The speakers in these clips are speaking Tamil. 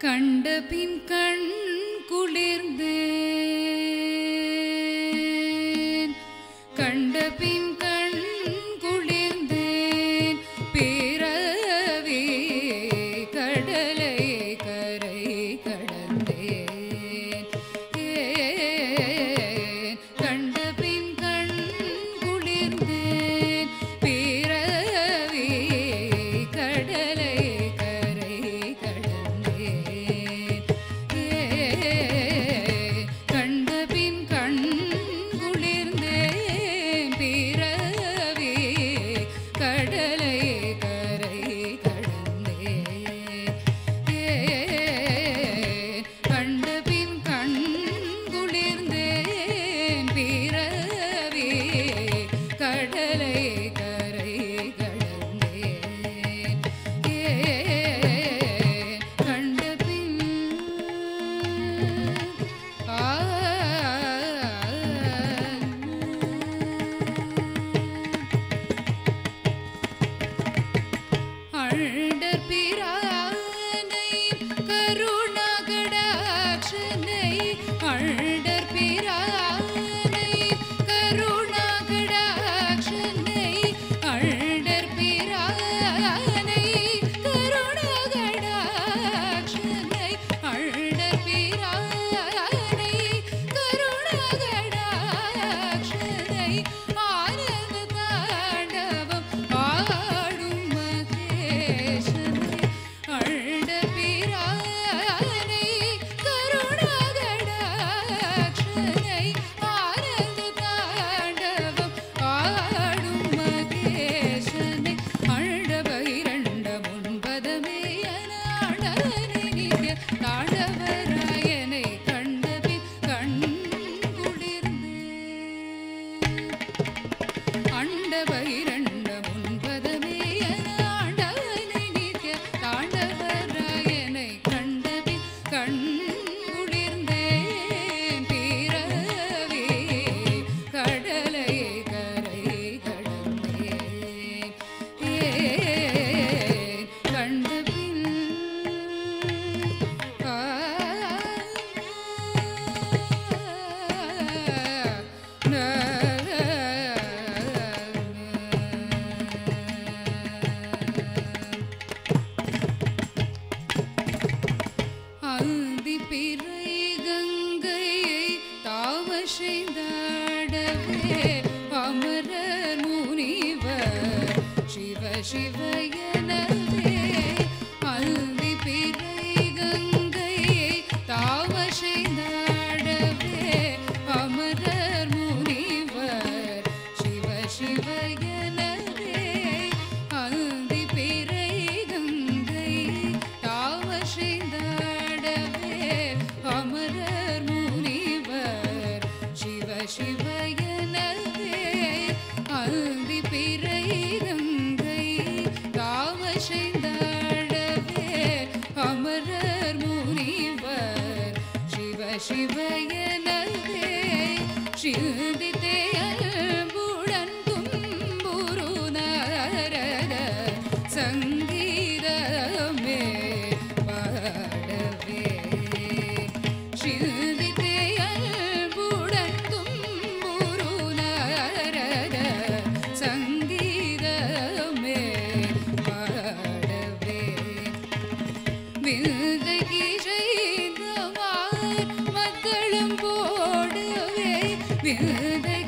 கண்டபின் கண் குளிர்ந்தேன் கண்டபின் கண் குளிர்ந்தேன் பிறவி கடலை கரை கடந்தேன் கண்டபின் கண் குளிர்ந்தேன் பிறவி கடலை கரை கடந்தேன் கண்டபின் கண் குளிர்ந்தேன் பிறவி கடலை கரை கடந்தேன் கண்டபின் கண் குளிர்ந்தேன் பிறவி கடலை கரை கடந்தேன் கண்டபின் அண்டர் பிரானை கருணாகடாட்சனை அண்டர் பிரானை கருணாகடாட்சனை அண்டர் பிரானை கருணாகடாட்சனை அண்டர் பிரானை கருணாகடாட்சனை ஆனந்த தாண்டவம் ஆடும் மகேஷனை அண்டர் பிரானை கருணாகடாட்சனை ஆனந்த தாண்டவம் ஆடும் மகேஷனை அண்டபைரண்ட முன்பதமே அநாடனை நித்ய தாண்டவராயனை கண்டபின் கண் குளிர்ந்தேன் அண்டபைரண்ட முன்பதமே அநாடனை நித்ய தாண்டவராயனை கண்டபின் கண் குளிர்ந்தேன் பிறவி கடலை கரை கடந்தேன் கண்டபின் அந்தி பிறை கங்கையை தாமசைந்தாடவே அமரர் முனிவர் சிவ சிவ எனவே அந்தி பிறை கங்கையை தாமசைந்தாடவே அமரர் முனிவர் சிவ சிவ எனவே அந்தி பிறை கங்கை தாமசைந்தாடவே அமரர் முனிவர் சிவ சிவ எனவே அந்தி பிறை கங்கை தாமசைந்தாடவே அமரர் முனிவர் சிவ சிவ எனவே சிந்தித்தே அன்புடன் தும்புரு நாரத சங்கீதமே பாடவே சிந்தித்தே அன்புடன் தும்புரு நாரத சங்கீதமே பாடவே விந்தைக்கு செய்தவார் மக்களும் போடவே விந்தை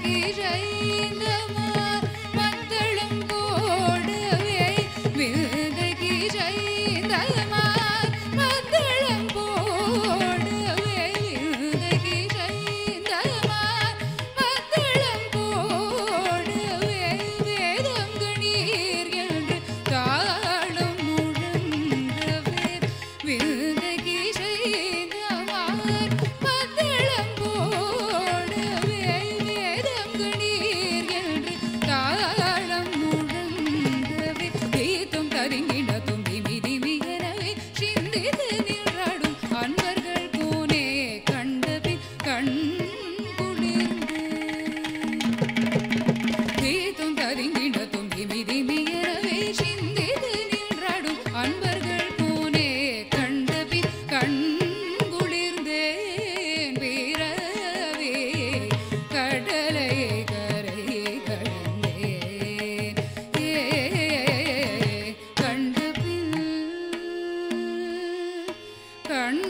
கண்